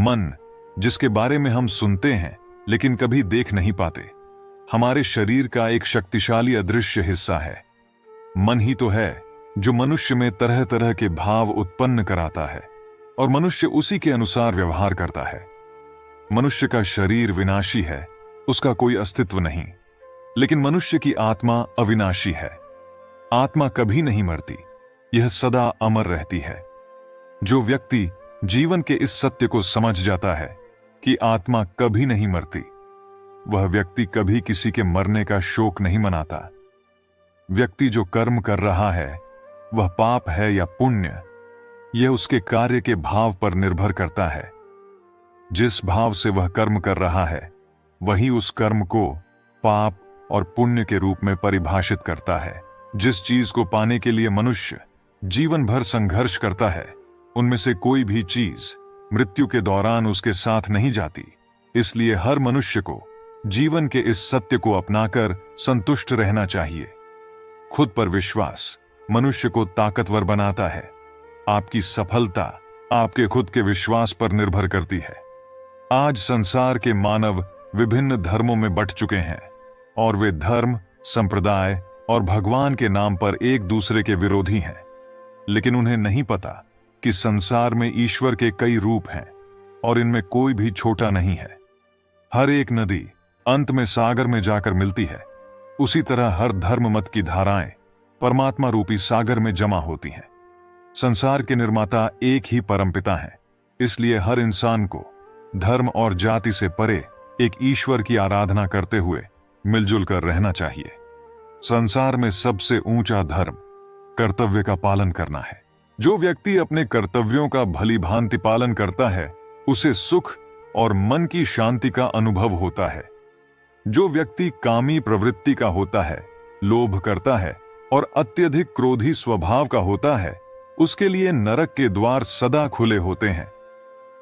मन, जिसके बारे में हम सुनते हैं लेकिन कभी देख नहीं पाते, हमारे शरीर का एक शक्तिशाली अदृश्य हिस्सा है। मन ही तो है जो मनुष्य में तरह तरह के भाव उत्पन्न कराता है और मनुष्य उसी के अनुसार व्यवहार करता है। मनुष्य का शरीर विनाशी है, उसका कोई अस्तित्व नहीं, लेकिन मनुष्य की आत्मा अविनाशी है। आत्मा कभी नहीं मरती, यह सदा अमर रहती है। जो व्यक्ति जीवन के इस सत्य को समझ जाता है कि आत्मा कभी नहीं मरती, वह व्यक्ति कभी किसी के मरने का शोक नहीं मनाता। व्यक्ति जो कर्म कर रहा है, वह पाप है या पुण्य, यह उसके कार्य के भाव पर निर्भर करता है। जिस भाव से वह कर्म कर रहा है, वही उस कर्म को पाप और पुण्य के रूप में परिभाषित करता है। जिस चीज को पाने के लिए मनुष्य जीवन भर संघर्ष करता है, उनमें से कोई भी चीज मृत्यु के दौरान उसके साथ नहीं जाती। इसलिए हर मनुष्य को जीवन के इस सत्य को अपनाकर संतुष्ट रहना चाहिए। खुद पर विश्वास मनुष्य को ताकतवर बनाता है। आपकी सफलता आपके खुद के विश्वास पर निर्भर करती है। आज संसार के मानव विभिन्न धर्मों में बंट चुके हैं और वे धर्म, संप्रदाय और भगवान के नाम पर एक दूसरे के विरोधी हैं। लेकिन उन्हें नहीं पता कि संसार में ईश्वर के कई रूप हैं और इनमें कोई भी छोटा नहीं है। हर एक नदी अंत में सागर में जाकर मिलती है। उसी तरह हर धर्म मत की धाराएं परमात्मा रूपी सागर में जमा होती हैं। संसार के निर्माता एक ही परमपिता हैं। इसलिए हर इंसान को धर्म और जाति से परे एक ईश्वर की आराधना करते हुए मिलजुल कर रहना चाहिए। संसार में सबसे ऊंचा धर्म कर्तव्य का पालन करना है। जो व्यक्ति अपने कर्तव्यों का भली भांति पालन करता है, उसे सुख और मन की शांति का अनुभव होता है। जो व्यक्ति कामी प्रवृत्ति का होता है, लोभ करता है और अत्यधिक क्रोधी स्वभाव का होता है, उसके लिए नरक के द्वार सदा खुले होते हैं।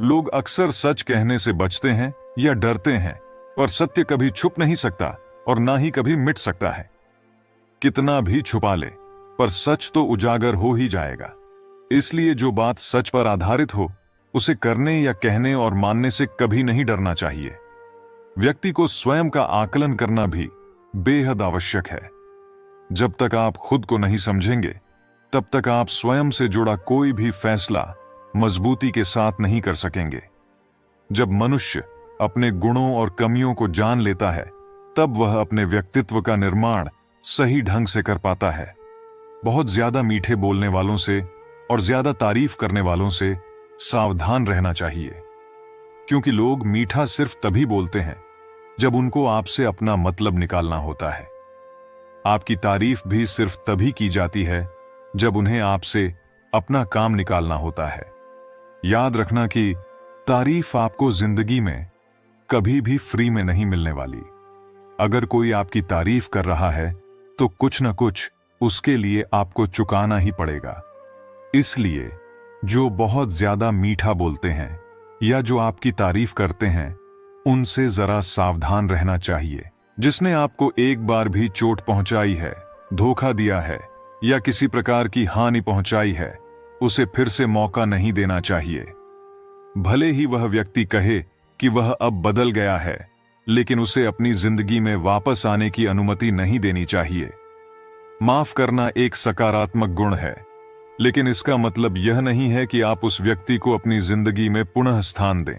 लोग अक्सर सच कहने से बचते हैं या डरते हैं, पर सत्य कभी छुप नहीं सकता और ना ही कभी मिट सकता है। कितना भी छुपा ले, पर सच तो उजागर हो ही जाएगा। इसलिए जो बात सच पर आधारित हो, उसे करने या कहने और मानने से कभी नहीं डरना चाहिए। व्यक्ति को स्वयं का आकलन करना भी बेहद आवश्यक है। जब तक आप खुद को नहीं समझेंगे, तब तक आप स्वयं से जुड़ा कोई भी फैसला मजबूती के साथ नहीं कर सकेंगे। जब मनुष्य अपने गुणों और कमियों को जान लेता है, तब वह अपने व्यक्तित्व का निर्माण सही ढंग से कर पाता है। बहुत ज्यादा मीठे बोलने वालों से और ज्यादा तारीफ करने वालों से सावधान रहना चाहिए, क्योंकि लोग मीठा सिर्फ तभी बोलते हैं जब उनको आपसे अपना मतलब निकालना होता है। आपकी तारीफ भी सिर्फ तभी की जाती है जब उन्हें आपसे अपना काम निकालना होता है। याद रखना कि तारीफ आपको जिंदगी में कभी भी फ्री में नहीं मिलने वाली। अगर कोई आपकी तारीफ कर रहा है, तो कुछ न कुछ उसके लिए आपको चुकाना ही पड़ेगा। इसलिए जो बहुत ज्यादा मीठा बोलते हैं या जो आपकी तारीफ करते हैं, उनसे जरा सावधान रहना चाहिए। जिसने आपको एक बार भी चोट पहुंचाई है, धोखा दिया है या किसी प्रकार की हानि पहुंचाई है, उसे फिर से मौका नहीं देना चाहिए। भले ही वह व्यक्ति कहे कि वह अब बदल गया है, लेकिन उसे अपनी जिंदगी में वापस आने की अनुमति नहीं देनी चाहिए। माफ करना एक सकारात्मक गुण है, लेकिन इसका मतलब यह नहीं है कि आप उस व्यक्ति को अपनी जिंदगी में पुनः स्थान दें।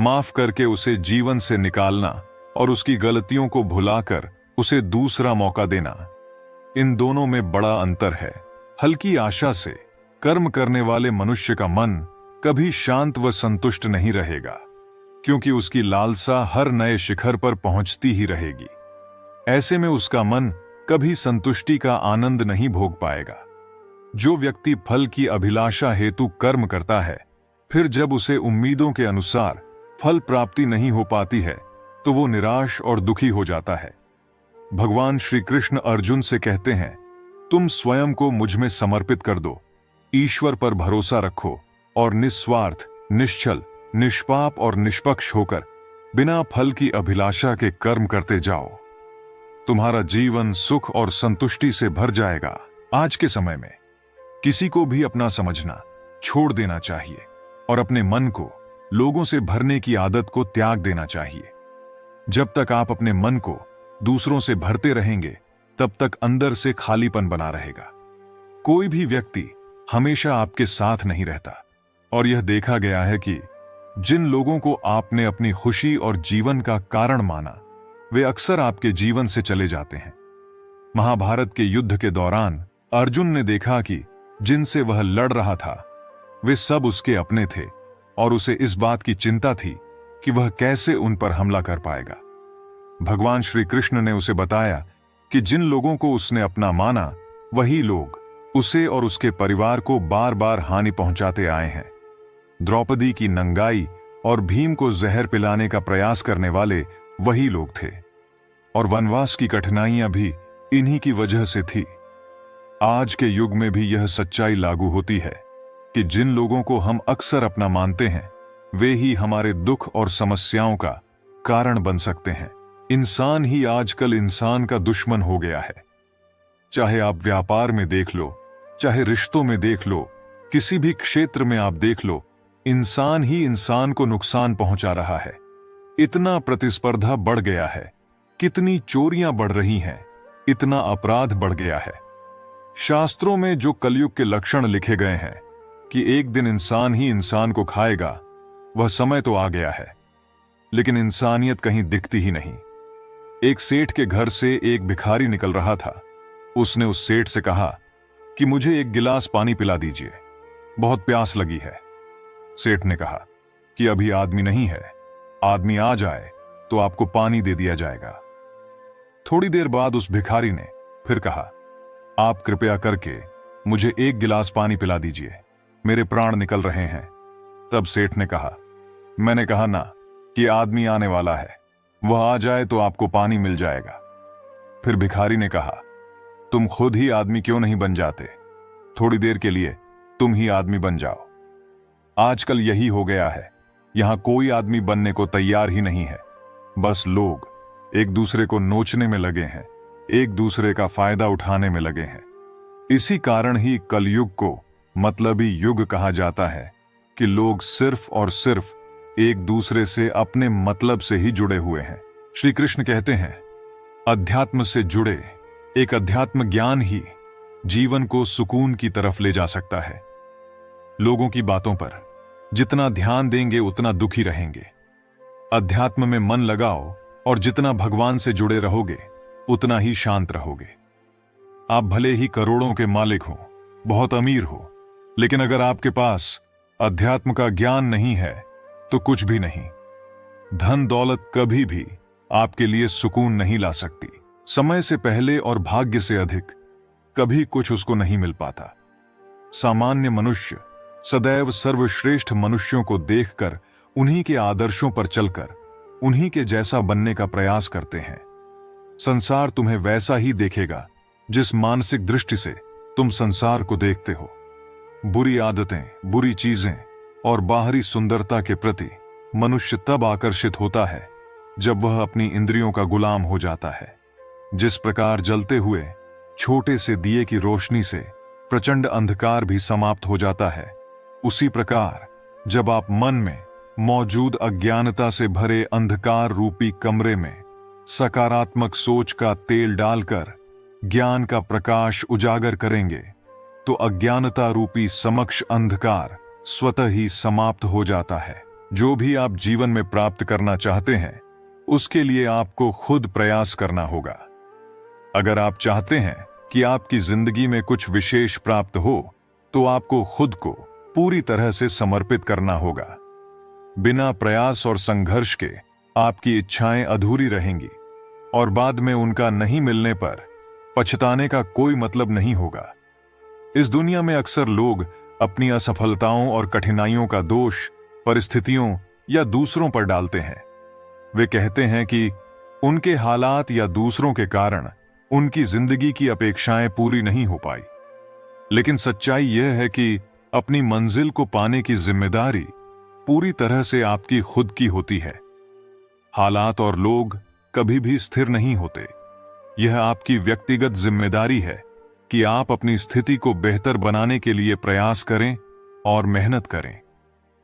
माफ करके उसे जीवन से निकालना और उसकी गलतियों को भुलाकर उसे दूसरा मौका देना, इन दोनों में बड़ा अंतर है। हल्की आशा से कर्म करने वाले मनुष्य का मन कभी शांत व संतुष्ट नहीं रहेगा, क्योंकि उसकी लालसा हर नए शिखर पर पहुंचती ही रहेगी। ऐसे में उसका मन कभी संतुष्टि का आनंद नहीं भोग पाएगा। जो व्यक्ति फल की अभिलाषा हेतु कर्म करता है, फिर जब उसे उम्मीदों के अनुसार फल प्राप्ति नहीं हो पाती है, तो वो निराश और दुखी हो जाता है। भगवान श्री कृष्ण अर्जुन से कहते हैं, तुम स्वयं को मुझ में समर्पित कर दो, ईश्वर पर भरोसा रखो और निस्वार्थ, निश्चल, निष्पाप और निष्पक्ष होकर बिना फल की अभिलाषा के कर्म करते जाओ। तुम्हारा जीवन सुख और संतुष्टि से भर जाएगा। आज के समय में किसी को भी अपना समझना छोड़ देना चाहिए और अपने मन को लोगों से भरने की आदत को त्याग देना चाहिए। जब तक आप अपने मन को दूसरों से भरते रहेंगे, तब तक अंदर से खालीपन बना रहेगा। कोई भी व्यक्ति हमेशा आपके साथ नहीं रहता, और यह देखा गया है कि जिन लोगों को आपने अपनी खुशी और जीवन का कारण माना, वे अक्सर आपके जीवन से चले जाते हैं। महाभारत के युद्ध के दौरान अर्जुन ने देखा कि जिनसे वह लड़ रहा था, वे सब उसके अपने थे, और उसे इस बात की चिंता थी कि वह कैसे उन पर हमला कर पाएगा। भगवान श्री कृष्ण ने उसे बताया कि जिन लोगों को उसने अपना माना, वही लोग उसे और उसके परिवार को बार बार हानि पहुंचाते आए हैं। द्रौपदी की नंगाई और भीम को जहर पिलाने का प्रयास करने वाले वही लोग थे, और वनवास की कठिनाइयां भी इन्हीं की वजह से थी। आज के युग में भी यह सच्चाई लागू होती है कि जिन लोगों को हम अक्सर अपना मानते हैं, वे ही हमारे दुख और समस्याओं का कारण बन सकते हैं। इंसान ही आजकल इंसान का दुश्मन हो गया है। चाहे आप व्यापार में देख लो, चाहे रिश्तों में देख लो, किसी भी क्षेत्र में आप देख लो, इंसान ही इंसान को नुकसान पहुंचा रहा है। इतना प्रतिस्पर्धा बढ़ गया है, कितनी चोरियां बढ़ रही हैं, इतना अपराध बढ़ गया है। शास्त्रों में जो कलयुग के लक्षण लिखे गए हैं कि एक दिन इंसान ही इंसान को खाएगा, वह समय तो आ गया है, लेकिन इंसानियत कहीं दिखती ही नहीं। एक सेठ के घर से एक भिखारी निकल रहा था। उसने उस सेठ से कहा कि मुझे एक गिलास पानी पिला दीजिए, बहुत प्यास लगी है। सेठ ने कहा कि अभी आदमी नहीं है, आदमी आ जाए तो आपको पानी दे दिया जाएगा। थोड़ी देर बाद उस भिखारी ने फिर कहा, आप कृपया करके मुझे एक गिलास पानी पिला दीजिए, मेरे प्राण निकल रहे हैं। तब सेठ ने कहा, मैंने कहा ना कि आदमी आने वाला है, वह आ जाए तो आपको पानी मिल जाएगा। फिर भिखारी ने कहा, तुम खुद ही आदमी क्यों नहीं बन जाते? थोड़ी देर के लिए तुम ही आदमी बन जाओ। आजकल यही हो गया है, यहां कोई आदमी बनने को तैयार ही नहीं है। बस लोग एक दूसरे को नोचने में लगे हैं, एक दूसरे का फायदा उठाने में लगे हैं। इसी कारण ही कलयुग को मतलबी युग कहा जाता है कि लोग सिर्फ और सिर्फ एक दूसरे से अपने मतलब से ही जुड़े हुए हैं। श्री कृष्ण कहते हैं, अध्यात्म से जुड़े एक अध्यात्म ज्ञान ही जीवन को सुकून की तरफ ले जा सकता है। लोगों की बातों पर जितना ध्यान देंगे उतना दुखी रहेंगे। अध्यात्म में मन लगाओ और जितना भगवान से जुड़े रहोगे उतना ही शांत रहोगे। आप भले ही करोड़ों के मालिक हो, बहुत अमीर हो, लेकिन अगर आपके पास अध्यात्म का ज्ञान नहीं है तो कुछ भी नहीं। धन दौलत कभी भी आपके लिए सुकून नहीं ला सकती। समय से पहले और भाग्य से अधिक कभी कुछ उसको नहीं मिल पाता। सामान्य मनुष्य सदैव सर्वश्रेष्ठ मनुष्यों को देखकर, उन्हीं के आदर्शों पर चलकर, उन्हीं के जैसा बनने का प्रयास करते हैं। संसार तुम्हें वैसा ही देखेगा जिस मानसिक दृष्टि से तुम संसार को देखते हो। बुरी आदतें, बुरी चीजें और बाहरी सुंदरता के प्रति मनुष्य तब आकर्षित होता है जब वह अपनी इंद्रियों का गुलाम हो जाता है। जिस प्रकार जलते हुए छोटे से दिए की रोशनी से प्रचंड अंधकार भी समाप्त हो जाता है, उसी प्रकार जब आप मन में मौजूद अज्ञानता से भरे अंधकार रूपी कमरे में सकारात्मक सोच का तेल डालकर ज्ञान का प्रकाश उजागर करेंगे, तो अज्ञानता रूपी समक्ष अंधकार स्वतः ही समाप्त हो जाता है। जो भी आप जीवन में प्राप्त करना चाहते हैं, उसके लिए आपको खुद प्रयास करना होगा। अगर आप चाहते हैं कि आपकी जिंदगी में कुछ विशेष प्राप्त हो, तो आपको खुद को पूरी तरह से समर्पित करना होगा। बिना प्रयास और संघर्ष के आपकी इच्छाएं अधूरी रहेंगी और बाद में उनका नहीं मिलने पर पछताने का कोई मतलब नहीं होगा। इस दुनिया में अक्सर लोग अपनी असफलताओं और कठिनाइयों का दोष परिस्थितियों या दूसरों पर डालते हैं। वे कहते हैं कि उनके हालात या दूसरों के कारण उनकी जिंदगी की अपेक्षाएं पूरी नहीं हो पाई। लेकिन सच्चाई यह है कि अपनी मंजिल को पाने की जिम्मेदारी पूरी तरह से आपकी खुद की होती है। हालात और लोग कभी भी स्थिर नहीं होते। यह आपकी व्यक्तिगत जिम्मेदारी है कि आप अपनी स्थिति को बेहतर बनाने के लिए प्रयास करें और मेहनत करें।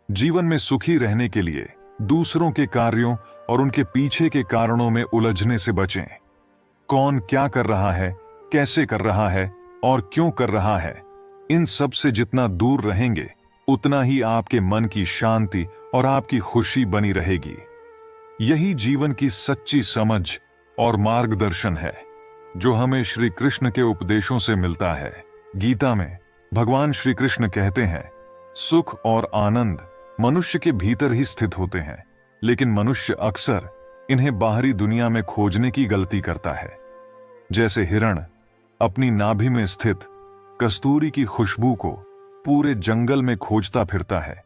जीवन में सुखी रहने के लिए दूसरों के कार्यों और उनके पीछे के कारणों में उलझने से बचें। कौन क्या कर रहा है, कैसे कर रहा है और क्यों कर रहा है, इन सब से जितना दूर रहेंगे उतना ही आपके मन की शांति और आपकी खुशी बनी रहेगी। यही जीवन की सच्ची समझ और मार्गदर्शन है जो हमें श्री कृष्ण के उपदेशों से मिलता है। गीता में भगवान श्री कृष्ण कहते हैं, सुख और आनंद मनुष्य के भीतर ही स्थित होते हैं, लेकिन मनुष्य अक्सर इन्हें बाहरी दुनिया में खोजने की गलती करता है। जैसे हिरण अपनी नाभि में स्थित कस्तूरी की खुशबू को पूरे जंगल में खोजता फिरता है,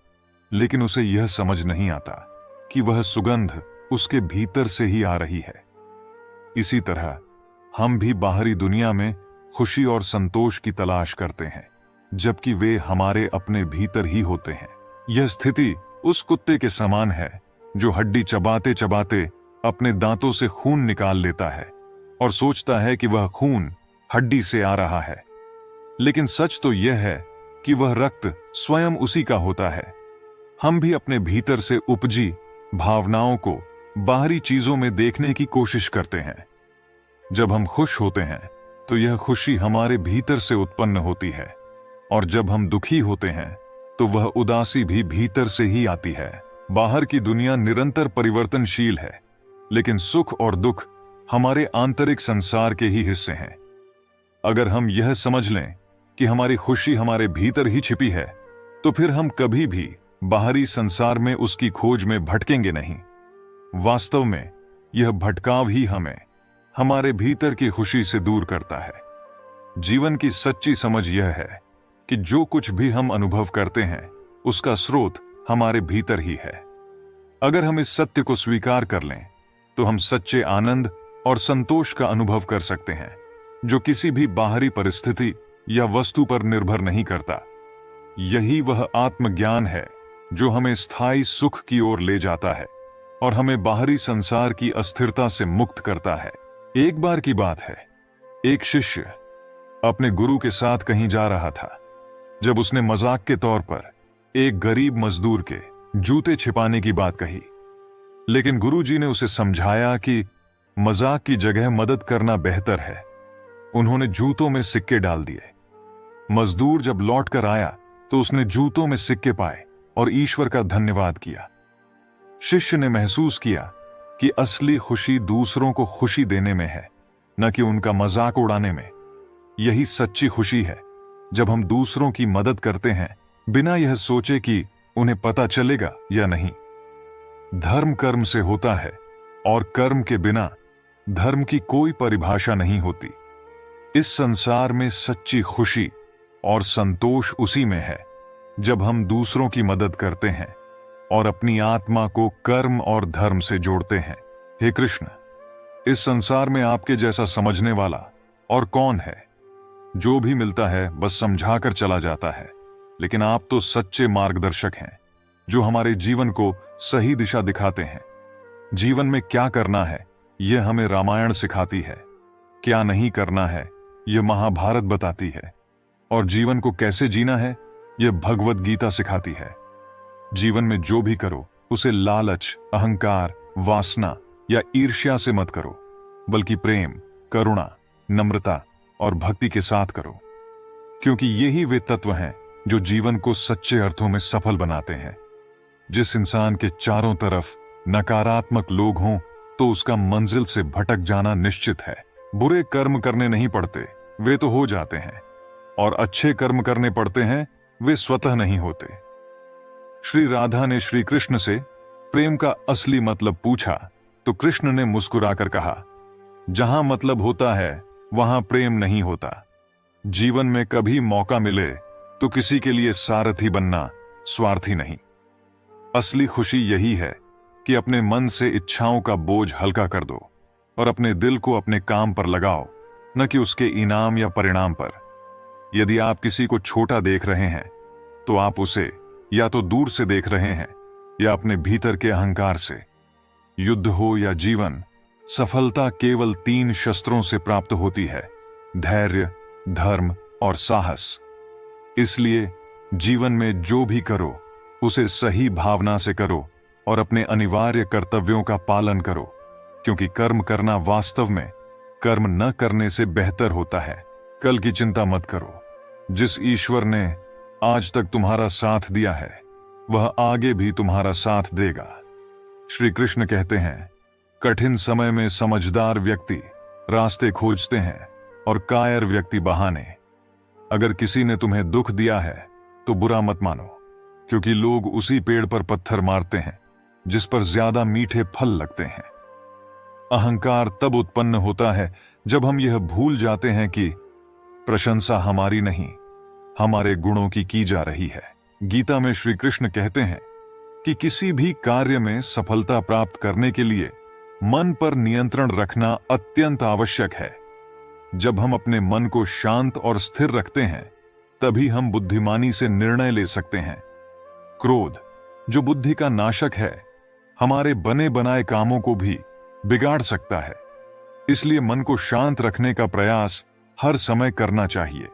लेकिन उसे यह समझ नहीं आता कि वह सुगंध उसके भीतर से ही आ रही है। इसी तरह हम भी बाहरी दुनिया में खुशी और संतोष की तलाश करते हैं, जबकि वे हमारे अपने भीतर ही होते हैं। यह स्थिति उस कुत्ते के समान है जो हड्डी चबाते चबाते अपने दांतों से खून निकाल लेता है और सोचता है कि वह खून हड्डी से आ रहा है, लेकिन सच तो यह है कि वह रक्त स्वयं उसी का होता है। हम भी अपने भीतर से उपजी भावनाओं को बाहरी चीजों में देखने की कोशिश करते हैं। जब हम खुश होते हैं तो यह खुशी हमारे भीतर से उत्पन्न होती है, और जब हम दुखी होते हैं तो वह उदासी भी भीतर से ही आती है। बाहर की दुनिया निरंतर परिवर्तनशील है, लेकिन सुख और दुख हमारे आंतरिक संसार के ही हिस्से हैं। अगर हम यह समझ लें कि हमारी खुशी हमारे भीतर ही छिपी है, तो फिर हम कभी भी बाहरी संसार में उसकी खोज में भटकेंगे नहीं। वास्तव में यह भटकाव ही हमें हमारे भीतर की खुशी से दूर करता है। जीवन की सच्ची समझ यह है कि जो कुछ भी हम अनुभव करते हैं उसका स्रोत हमारे भीतर ही है। अगर हम इस सत्य को स्वीकार कर लें तो हम सच्चे आनंद और संतोष का अनुभव कर सकते हैं, जो किसी भी बाहरी परिस्थिति या वस्तु पर निर्भर नहीं करता। यही वह आत्मज्ञान है जो हमें स्थायी सुख की ओर ले जाता है और हमें बाहरी संसार की अस्थिरता से मुक्त करता है। एक बार की बात है, एक शिष्य अपने गुरु के साथ कहीं जा रहा था, जब उसने मजाक के तौर पर एक गरीब मजदूर के जूते छिपाने की बात कही। लेकिन गुरुजी ने उसे समझाया कि मजाक की जगह मदद करना बेहतर है। उन्होंने जूतों में सिक्के डाल दिए। मजदूर जब लौट कर आया तो उसने जूतों में सिक्के पाए और ईश्वर का धन्यवाद किया। शिष्य ने महसूस किया कि असली खुशी दूसरों को खुशी देने में है, न कि उनका मजाक उड़ाने में। यही सच्ची खुशी है जब हम दूसरों की मदद करते हैं बिना यह सोचे कि उन्हें पता चलेगा या नहीं। धर्म कर्म से होता है और कर्म के बिना धर्म की कोई परिभाषा नहीं होती। इस संसार में सच्ची खुशी और संतोष उसी में है जब हम दूसरों की मदद करते हैं और अपनी आत्मा को कर्म और धर्म से जोड़ते हैं। हे कृष्ण, इस संसार में आपके जैसा समझने वाला और कौन है? जो भी मिलता है बस समझाकर चला जाता है, लेकिन आप तो सच्चे मार्गदर्शक हैं जो हमारे जीवन को सही दिशा दिखाते हैं। जीवन में क्या करना है यह हमें रामायण सिखाती है, क्या नहीं करना है यह महाभारत बताती है, और जीवन को कैसे जीना है यह भगवद गीता सिखाती है। जीवन में जो भी करो उसे लालच, अहंकार, वासना या ईर्ष्या से मत करो, बल्कि प्रेम, करुणा, नम्रता और भक्ति के साथ करो, क्योंकि यही वे तत्व हैं जो जीवन को सच्चे अर्थों में सफल बनाते हैं। जिस इंसान के चारों तरफ नकारात्मक लोग हों तो उसका मंजिल से भटक जाना निश्चित है। बुरे कर्म करने नहीं पड़ते, वे तो हो जाते हैं, और अच्छे कर्म करने पड़ते हैं, वे स्वतः नहीं होते। श्री राधा ने श्री कृष्ण से प्रेम का असली मतलब पूछा तो कृष्ण ने मुस्कुराकर कहा, जहां मतलब होता है वहां प्रेम नहीं होता। जीवन में कभी मौका मिले तो किसी के लिए सारथी बनना, स्वार्थी नहीं। असली खुशी यही है कि अपने मन से इच्छाओं का बोझ हल्का कर दो और अपने दिल को अपने काम पर लगाओ, न कि उसके इनाम या परिणाम पर। यदि आप किसी को छोटा देख रहे हैं तो आप उसे या तो दूर से देख रहे हैं या अपने भीतर के अहंकार से। युद्ध हो या जीवन, सफलता केवल 3 शस्त्रों से प्राप्त होती है: धैर्य, धर्म और साहस। इसलिए जीवन में जो भी करो उसे सही भावना से करो और अपने अनिवार्य कर्तव्यों का पालन करो, क्योंकि कर्म करना वास्तव में कर्म न करने से बेहतर होता है। कल की चिंता मत करो। जिस ईश्वर ने आज तक तुम्हारा साथ दिया है वह आगे भी तुम्हारा साथ देगा। श्री कृष्ण कहते हैं, कठिन समय में समझदार व्यक्ति रास्ते खोजते हैं और कायर व्यक्ति बहाने। अगर किसी ने तुम्हें दुख दिया है तो बुरा मत मानो, क्योंकि लोग उसी पेड़ पर पत्थर मारते हैं जिस पर ज्यादा मीठे फल लगते हैं। अहंकार तब उत्पन्न होता है जब हम यह भूल जाते हैं कि प्रशंसा हमारी नहीं, हमारे गुणों की जा रही है। गीता में श्री कृष्ण कहते हैं कि किसी भी कार्य में सफलता प्राप्त करने के लिए मन पर नियंत्रण रखना अत्यंत आवश्यक है। जब हम अपने मन को शांत और स्थिर रखते हैं तभी हम बुद्धिमानी से निर्णय ले सकते हैं। क्रोध, जो बुद्धि का नाशक है, हमारे बने बनाए कामों को भी बिगाड़ सकता है। इसलिए मन को शांत रखने का प्रयास हर समय करना चाहिए।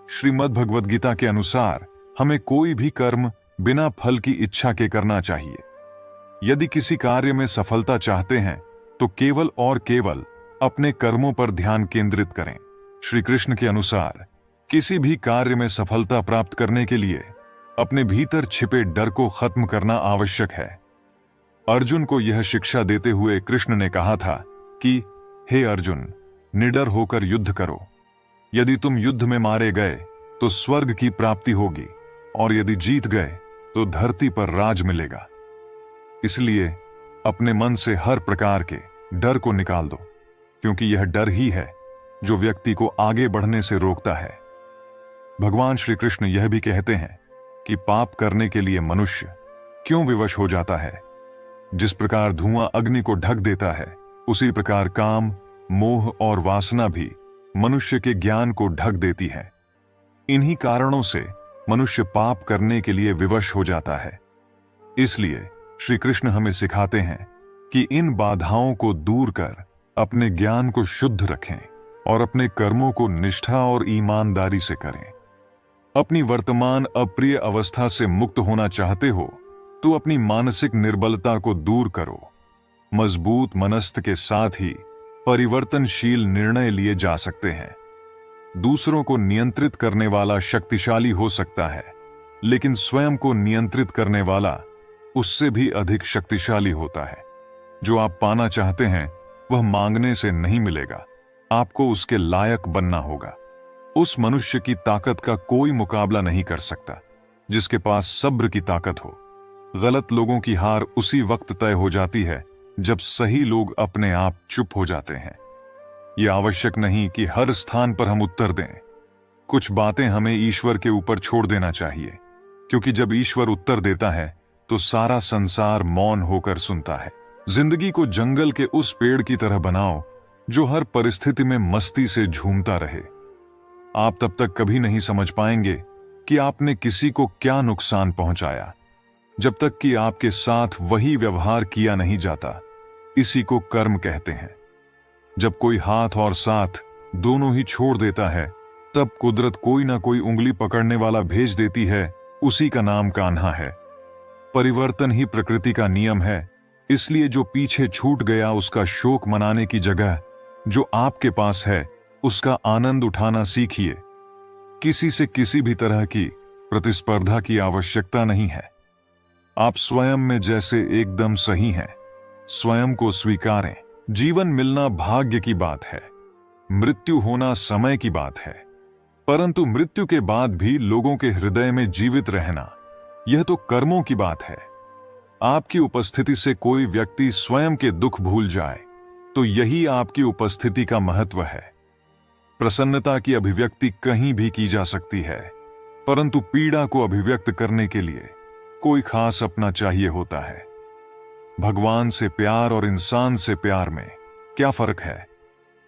श्रीमद् भगवद गीता के अनुसार हमें कोई भी कर्म बिना फल की इच्छा के करना चाहिए। यदि किसी कार्य में सफलता चाहते हैं तो केवल और केवल अपने कर्मों पर ध्यान केंद्रित करें। श्री कृष्ण के अनुसार किसी भी कार्य में सफलता प्राप्त करने के लिए अपने भीतर छिपे डर को खत्म करना आवश्यक है। अर्जुन को यह शिक्षा देते हुए कृष्ण ने कहा था कि हे अर्जुन, निडर होकर युद्ध करो। यदि तुम युद्ध में मारे गए तो स्वर्ग की प्राप्ति होगी, और यदि जीत गए तो धरती पर राज मिलेगा। इसलिए अपने मन से हर प्रकार के डर को निकाल दो, क्योंकि यह डर ही है जो व्यक्ति को आगे बढ़ने से रोकता है। भगवान श्री कृष्ण यह भी कहते हैं कि पाप करने के लिए मनुष्य क्यों विवश हो जाता है। जिस प्रकार धुआं अग्नि को ढक देता है, उसी प्रकार काम, मोह और वासना भी मनुष्य के ज्ञान को ढक देती है। इन्हीं कारणों से मनुष्य पाप करने के लिए विवश हो जाता है। इसलिए श्री कृष्ण हमें सिखाते हैं कि इन बाधाओं को दूर कर अपने ज्ञान को शुद्ध रखें और अपने कर्मों को निष्ठा और ईमानदारी से करें। अपनी वर्तमान अप्रिय अवस्था से मुक्त होना चाहते हो तो अपनी मानसिक निर्बलता को दूर करो। मजबूत मनस्त के साथ ही परिवर्तनशील निर्णय लिए जा सकते हैं। दूसरों को नियंत्रित करने वाला शक्तिशाली हो सकता है, लेकिन स्वयं को नियंत्रित करने वाला उससे भी अधिक शक्तिशाली होता है। जो आप पाना चाहते हैं वह मांगने से नहीं मिलेगा, आपको उसके लायक बनना होगा। उस मनुष्य की ताकत का कोई मुकाबला नहीं कर सकता जिसके पास सब्र की ताकत हो। गलत लोगों की हार उसी वक्त तय हो जाती है जब सही लोग अपने आप चुप हो जाते हैं। यह आवश्यक नहीं कि हर स्थान पर हम उत्तर दें। कुछ बातें हमें ईश्वर के ऊपर छोड़ देना चाहिए, क्योंकि जब ईश्वर उत्तर देता है तो सारा संसार मौन होकर सुनता है। जिंदगी को जंगल के उस पेड़ की तरह बनाओ जो हर परिस्थिति में मस्ती से झूमता रहे। आप तब तक कभी नहीं समझ पाएंगे कि आपने किसी को क्या नुकसान पहुंचाया, जब तक कि आपके साथ वही व्यवहार किया नहीं जाता। इसी को कर्म कहते हैं। जब कोई हाथ और साथ दोनों ही छोड़ देता है, तब कुदरत कोई ना कोई उंगली पकड़ने वाला भेज देती है। उसी का नाम कान्हा है। परिवर्तन ही प्रकृति का नियम है। इसलिए जो पीछे छूट गया उसका शोक मनाने की जगह जो आपके पास है उसका आनंद उठाना सीखिए। किसी से किसी भी तरह की प्रतिस्पर्धा की आवश्यकता नहीं है। आप स्वयं में जैसे एकदम सही हैं, स्वयं को स्वीकारें। जीवन मिलना भाग्य की बात है, मृत्यु होना समय की बात है, परंतु मृत्यु के बाद भी लोगों के हृदय में जीवित रहना, यह तो कर्मों की बात है। आपकी उपस्थिति से कोई व्यक्ति स्वयं के दुख भूल जाए तो यही आपकी उपस्थिति का महत्व है। प्रसन्नता की अभिव्यक्ति कहीं भी की जा सकती है, परंतु पीड़ा को अभिव्यक्त करने के लिए कोई खास अपना चाहिए होता है। भगवान से प्यार और इंसान से प्यार में क्या फर्क है?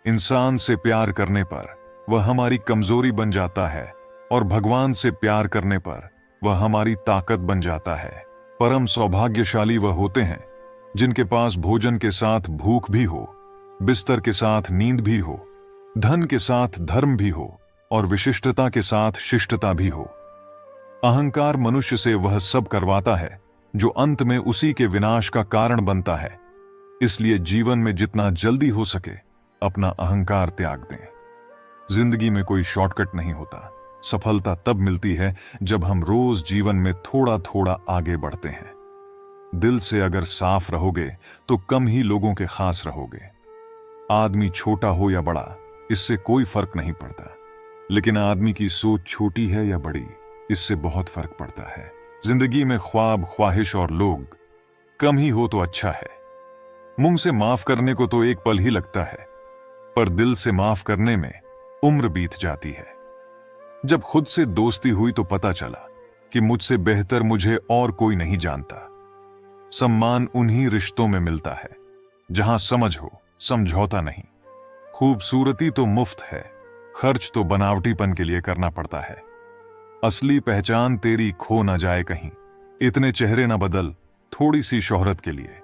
इंसान से प्यार करने पर वह हमारी कमजोरी बन जाता है और भगवान से प्यार करने पर वह हमारी ताकत बन जाता है। परम सौभाग्यशाली वह होते हैं जिनके पास भोजन के साथ भूख भी हो, बिस्तर के साथ नींद भी हो, धन के साथ धर्म भी हो और विशिष्टता के साथ शिष्टता भी हो। अहंकार मनुष्य से वह सब करवाता है जो अंत में उसी के विनाश का कारण बनता है। इसलिए जीवन में जितना जल्दी हो सके अपना अहंकार त्याग दें। जिंदगी में कोई शॉर्टकट नहीं होता। सफलता तब मिलती है जब हम रोज जीवन में थोड़ा थोड़ा आगे बढ़ते हैं। दिल से अगर साफ रहोगे तो कम ही लोगों के खास रहोगे। आदमी छोटा हो या बड़ा इससे कोई फर्क नहीं पड़ता, लेकिन आदमी की सोच छोटी है या बड़ी इससे बहुत फर्क पड़ता है। जिंदगी में ख्वाब, ख्वाहिश और लोग कम ही हो तो अच्छा है। मुंह से माफ करने को तो एक पल ही लगता है, पर दिल से माफ करने में उम्र बीत जाती है। जब खुद से दोस्ती हुई तो पता चला कि मुझसे बेहतर मुझे और कोई नहीं जानता। सम्मान उन्हीं रिश्तों में मिलता है जहां समझ हो, समझौता नहीं। खूबसूरती तो मुफ्त है, खर्च तो बनावटीपन के लिए करना पड़ता है। असली पहचान तेरी खो ना जाए कहीं, इतने चेहरे ना बदल थोड़ी सी शोहरत के लिए।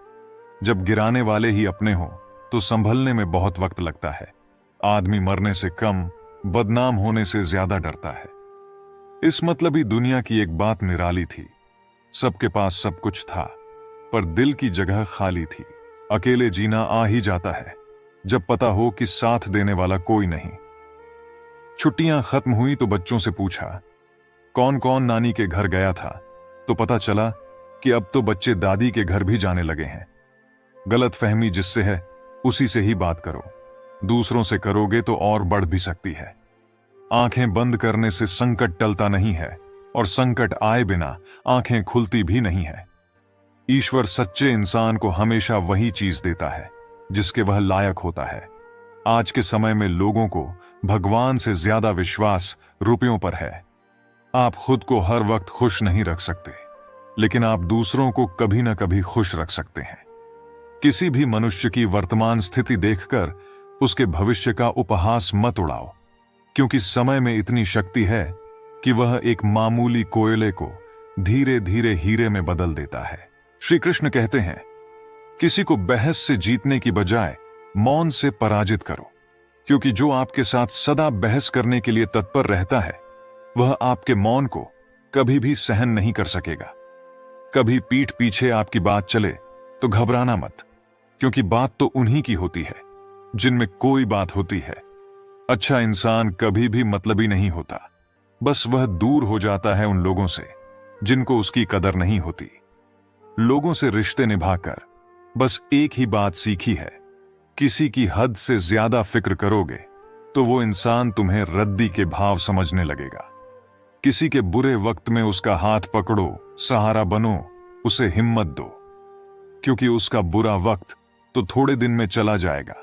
जब गिराने वाले ही अपने हो तो संभलने में बहुत वक्त लगता है। आदमी मरने से कम बदनाम होने से ज्यादा डरता है। इस मतलबी दुनिया की एक बात निराली थी। सबके पास सब कुछ था, पर दिल की जगह खाली थी। अकेले जीना आ ही जाता है जब पता हो कि साथ देने वाला कोई नहीं। छुट्टियां खत्म हुई तो बच्चों से पूछा कौन कौन नानी के घर गया था, तो पता चला कि अब तो बच्चे दादी के घर भी जाने लगे हैं। गलत फहमी जिससे है उसी से ही बात करो, दूसरों से करोगे तो और बढ़ भी सकती है। आंखें बंद करने से संकट टलता नहीं है, और संकट आए बिना आंखें खुलती भी नहीं है। ईश्वर सच्चे इंसान को हमेशा वही चीज देता है जिसके वह लायक होता है। आज के समय में लोगों को भगवान से ज्यादा विश्वास रुपयों पर है। आप खुद को हर वक्त खुश नहीं रख सकते, लेकिन आप दूसरों को कभी ना कभी खुश रख सकते हैं। किसी भी मनुष्य की वर्तमान स्थिति देखकर उसके भविष्य का उपहास मत उड़ाओ, क्योंकि समय में इतनी शक्ति है कि वह एक मामूली कोयले को धीरे धीरे हीरे में बदल देता है। श्री कृष्ण कहते हैं, किसी को बहस से जीतने की बजाय मौन से पराजित करो, क्योंकि जो आपके साथ सदा बहस करने के लिए तत्पर रहता है वह आपके मौन को कभी भी सहन नहीं कर सकेगा। कभी पीठ पीछे आपकी बात चले तो घबराना मत, क्योंकि बात तो उन्हीं की होती है जिनमें कोई बात होती है। अच्छा इंसान कभी भी मतलबी नहीं होता, बस वह दूर हो जाता है उन लोगों से जिनको उसकी कदर नहीं होती। लोगों से रिश्ते निभाकर बस एक ही बात सीखी है, किसी की हद से ज्यादा फिक्र करोगे तो वो इंसान तुम्हें रद्दी के भाव समझने लगेगा। किसी के बुरे वक्त में उसका हाथ पकड़ो, सहारा बनो, उसे हिम्मत दो, क्योंकि उसका बुरा वक्त तो थोड़े दिन में चला जाएगा,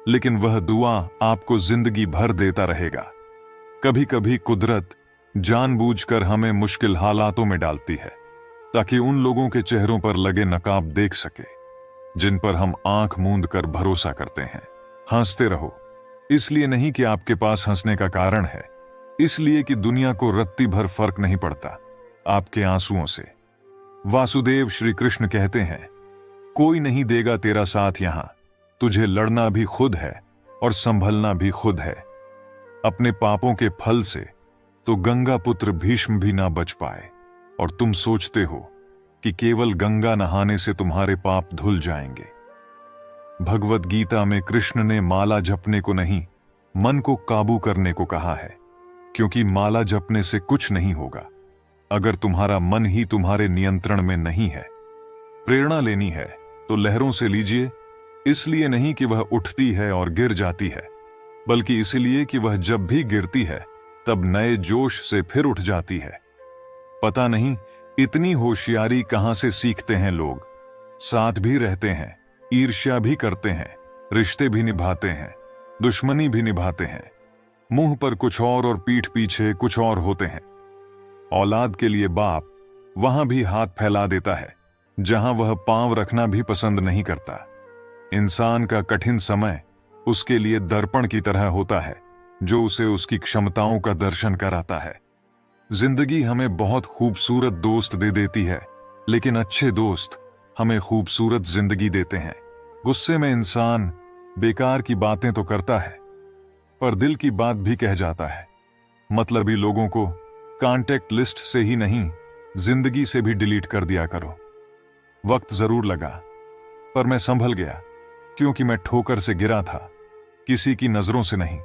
लेकिन वह दुआ आपको जिंदगी भर देता रहेगा। कभी कभी कुदरत जानबूझकर हमें मुश्किल हालातों में डालती है ताकि उन लोगों के चेहरों पर लगे नकाब देख सके जिन पर हम आंख मूंद कर भरोसा करते हैं। हंसते रहो, इसलिए नहीं कि आपके पास हंसने का कारण है, इसलिए कि दुनिया को रत्ती भर फर्क नहीं पड़ता आपके आंसुओं से। वासुदेव श्री कृष्ण कहते हैं, कोई नहीं देगा तेरा साथ यहां, तुझे लड़ना भी खुद है और संभलना भी खुद है। अपने पापों के फल से तो गंगा पुत्र भीष्म भी ना बच पाए, और तुम सोचते हो कि केवल गंगा नहाने से तुम्हारे पाप धुल जाएंगे। भगवत गीता में कृष्ण ने माला जपने को नहीं, मन को काबू करने को कहा है, क्योंकि माला जपने से कुछ नहीं होगा अगर तुम्हारा मन ही तुम्हारे नियंत्रण में नहीं है। प्रेरणा लेनी है तो लहरों से लीजिए, इसलिए नहीं कि वह उठती है और गिर जाती है, बल्कि इसलिए कि वह जब भी गिरती है तब नए जोश से फिर उठ जाती है। पता नहीं इतनी होशियारी कहां से सीखते हैं लोग। साथ भी रहते हैं, ईर्ष्या भी करते हैं, रिश्ते भी निभाते हैं, दुश्मनी भी निभाते हैं। मुंह पर कुछ और पीठ पीछे कुछ और होते हैं। औलाद के लिए बाप वहां भी हाथ फैला देता है जहां वह पांव रखना भी पसंद नहीं करता। इंसान का कठिन समय उसके लिए दर्पण की तरह होता है जो उसे उसकी क्षमताओं का दर्शन कराता है। जिंदगी हमें बहुत खूबसूरत दोस्त दे देती है, लेकिन अच्छे दोस्त हमें खूबसूरत जिंदगी देते हैं। गुस्से में इंसान बेकार की बातें तो करता है, पर दिल की बात भी कह जाता है। मतलबी लोगों को कांटेक्ट लिस्ट से ही नहीं, जिंदगी से भी डिलीट कर दिया करो। वक्त जरूर लगा, पर मैं संभल गया, क्योंकि मैं ठोकर से गिरा था, किसी की नजरों से नहीं।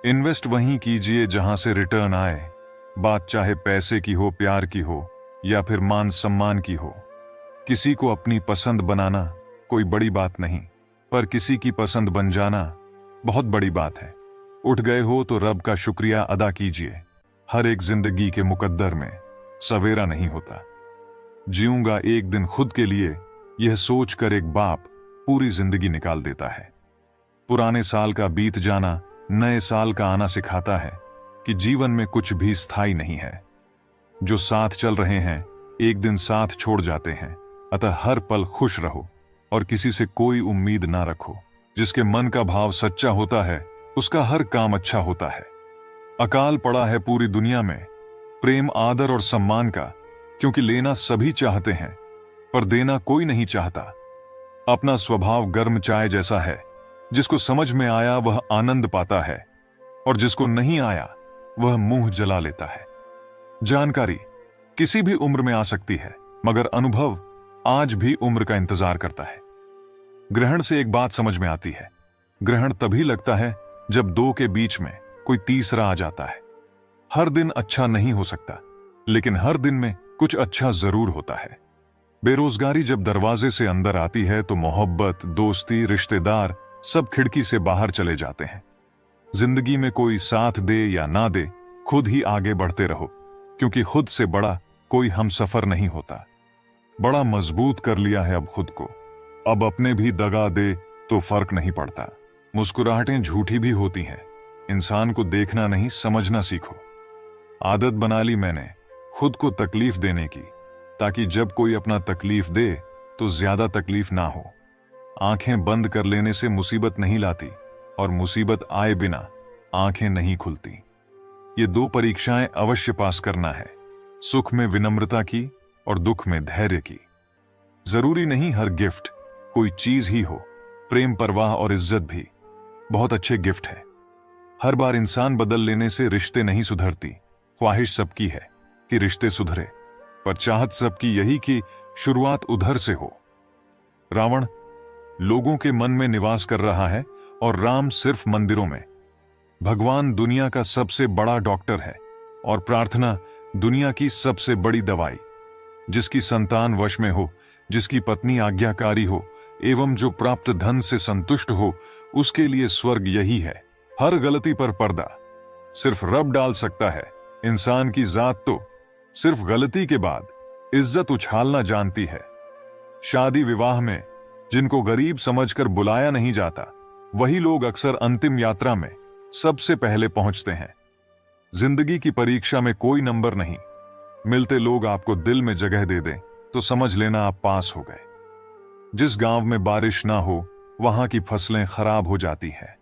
इन्वेस्ट वहीं कीजिए जहां से रिटर्न आए, बात चाहे पैसे की हो, प्यार की हो, या फिर मान सम्मान की हो। किसी को अपनी पसंद बनाना कोई बड़ी बात नहीं, पर किसी की पसंद बन जाना बहुत बड़ी बात है। उठ गए हो तो रब का शुक्रिया अदा कीजिए। हर एक जिंदगी के मुकद्दर में सवेरा नहीं होता। जीऊंगा एक दिन खुद के लिए, यह सोचकर एक बाप पूरी जिंदगी निकाल देता है। पुराने साल का बीत जाना नए साल का आना सिखाता है कि जीवन में कुछ भी स्थायी नहीं है। जो साथ चल रहे हैं एक दिन साथ छोड़ जाते हैं, अतः हर पल खुश रहो और किसी से कोई उम्मीद ना रखो। जिसके मन का भाव सच्चा होता है उसका हर काम अच्छा होता है। अकाल पड़ा है पूरी दुनिया में प्रेम, आदर और सम्मान का, क्योंकि लेना सभी चाहते हैं पर देना कोई नहीं चाहता। अपना स्वभाव गर्म चाय जैसा है, जिसको समझ में आया वह आनंद पाता है और जिसको नहीं आया वह मुंह जला लेता है। जानकारी किसी भी उम्र में आ सकती है, मगर अनुभव आज भी उम्र का इंतजार करता है। ग्रहण से एक बात समझ में आती है, ग्रहण तभी लगता है जब दो के बीच में कोई तीसरा आ जाता है। हर दिन अच्छा नहीं हो सकता, लेकिन हर दिन में कुछ अच्छा जरूर होता है। बेरोजगारी जब दरवाजे से अंदर आती है तो मोहब्बत, दोस्ती, रिश्तेदार सब खिड़की से बाहर चले जाते हैं। जिंदगी में कोई साथ दे या ना दे, खुद ही आगे बढ़ते रहो, क्योंकि खुद से बड़ा कोई हमसफर नहीं होता। बड़ा मजबूत कर लिया है अब खुद को, अब अपने भी दगा दे तो फर्क नहीं पड़ता। मुस्कुराहटें झूठी भी होती हैं, इंसान को देखना नहीं समझना सीखो। आदत बना ली मैंने खुद को तकलीफ देने की, ताकि जब कोई अपना तकलीफ दे तो ज्यादा तकलीफ ना हो। आंखें बंद कर लेने से मुसीबत नहीं लाती, और मुसीबत आए बिना आंखें नहीं खुलती। ये दो परीक्षाएं अवश्य पास करना है, सुख में विनम्रता की और दुख में धैर्य की। जरूरी नहीं हर गिफ्ट कोई चीज ही हो, प्रेम, परवाह और इज्जत भी बहुत अच्छे गिफ्ट है। हर बार इंसान बदल लेने से रिश्ते नहीं सुधरती। ख्वाहिश सबकी है कि रिश्ते सुधरे, पर चाहत सबकी यही कि शुरुआत उधर से हो। रावण लोगों के मन में निवास कर रहा है और राम सिर्फ मंदिरों में। भगवान दुनिया का सबसे बड़ा डॉक्टर है और प्रार्थना दुनिया की सबसे बड़ी दवाई। जिसकी संतान वश में हो, जिसकी पत्नी आज्ञाकारी हो, एवं जो प्राप्त धन से संतुष्ट हो, उसके लिए स्वर्ग यही है। हर गलती पर पर्दा सिर्फ रब डाल सकता है। इंसान की जात तो सिर्फ गलती के बाद इज्जत उछालना जानती है। शादी विवाह में जिनको गरीब समझकर बुलाया नहीं जाता, वही लोग अक्सर अंतिम यात्रा में सबसे पहले पहुंचते हैं। जिंदगी की परीक्षा में कोई नंबर नहीं, मिलते लोग आपको दिल में जगह दे दें तो समझ लेना आप पास हो गए। जिस गांव में बारिश ना हो वहां की फसलें खराब हो जाती हैं,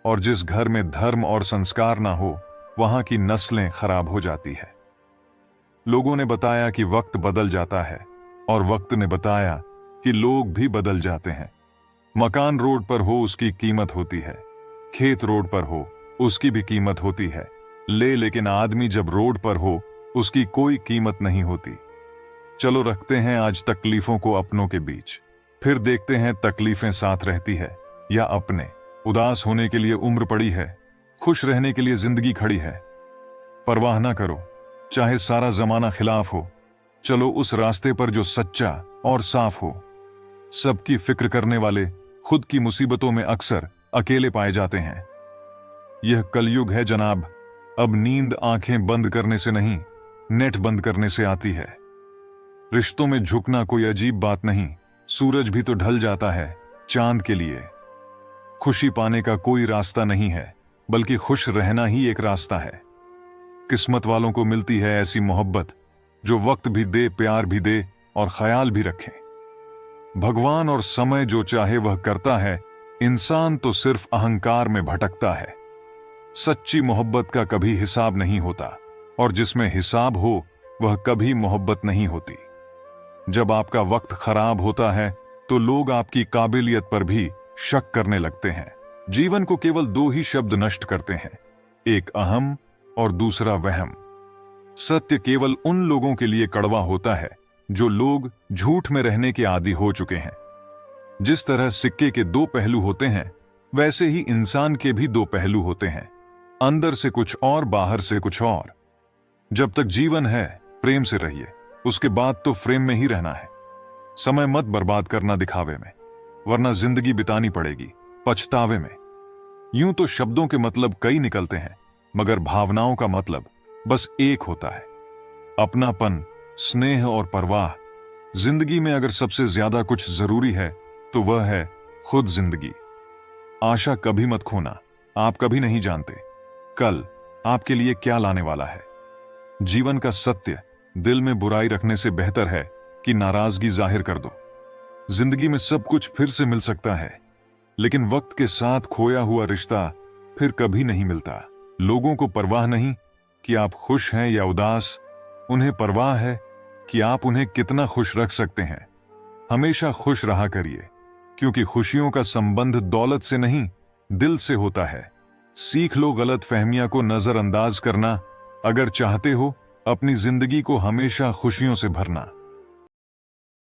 और जिस घर में धर्म और संस्कार ना हो वहां की नस्लें खराब हो जाती है। लोगों ने बताया कि वक्त बदल जाता है, और वक्त ने बताया कि लोग भी बदल जाते हैं। मकान रोड पर हो उसकी कीमत होती है, खेत रोड पर हो उसकी भी कीमत होती है, लेकिन आदमी जब रोड पर हो उसकी कोई कीमत नहीं होती। चलो रखते हैं आज तकलीफों को अपनों के बीच, फिर देखते हैं तकलीफें साथ रहती है या अपने। उदास होने के लिए उम्र पड़ी है, खुश रहने के लिए जिंदगी खड़ी है। परवाह ना करो चाहे सारा जमाना खिलाफ हो, चलो उस रास्ते पर जो सच्चा और साफ हो। सबकी फिक्र करने वाले खुद की मुसीबतों में अक्सर अकेले पाए जाते हैं। यह कलयुग है जनाब, अब नींद आंखें बंद करने से नहीं, नेट बंद करने से आती है। रिश्तों में झुकना कोई अजीब बात नहीं, सूरज भी तो ढल जाता है चांद के लिए। खुशी पाने का कोई रास्ता नहीं है, बल्कि खुश रहना ही एक रास्ता है। किस्मत वालों को मिलती है ऐसी मोहब्बत जो वक्त भी दे, प्यार भी दे और ख्याल भी रखे। भगवान और समय जो चाहे वह करता है, इंसान तो सिर्फ अहंकार में भटकता है। सच्ची मोहब्बत का कभी हिसाब नहीं होता, और जिसमें हिसाब हो वह कभी मोहब्बत नहीं होती। जब आपका वक्त खराब होता है तो लोग आपकी काबिलियत पर भी शक करने लगते हैं। जीवन को केवल दो ही शब्द नष्ट करते हैं, एक अहम और दूसरा वहम। सत्य केवल उन लोगों के लिए कड़वा होता है जो लोग झूठ में रहने के आदी हो चुके हैं। जिस तरह सिक्के के दो पहलू होते हैं, वैसे ही इंसान के भी दो पहलू होते हैं, अंदर से कुछ और बाहर से कुछ और। जब तक जीवन है प्रेम से रहिए, उसके बाद तो फ्रेम में ही रहना है। समय मत बर्बाद करना दिखावे में, वरना जिंदगी बितानी पड़ेगी पछतावे में। यूं तो शब्दों के मतलब कई निकलते हैं, मगर भावनाओं का मतलब बस एक होता है, अपनापन, स्नेह और परवाह। जिंदगी में अगर सबसे ज्यादा कुछ जरूरी है तो वह है खुद जिंदगी। आशा कभी मत खोना, आप कभी नहीं जानते कल आपके लिए क्या लाने वाला है। जीवन का सत्य दिल में बुराई रखने से बेहतर है कि नाराजगी जाहिर कर दो। जिंदगी में सब कुछ फिर से मिल सकता है, लेकिन वक्त के साथ खोया हुआ रिश्ता फिर कभी नहीं मिलता। लोगों को परवाह नहीं कि आप खुश हैं या उदास, उन्हें परवाह है कि आप उन्हें कितना खुश रख सकते हैं। हमेशा खुश रहा करिए, क्योंकि खुशियों का संबंध दौलत से नहीं, दिल से होता है। सीख लो गलत फहमियां को नजरअंदाज करना, अगर चाहते हो अपनी जिंदगी को हमेशा खुशियों से भरना।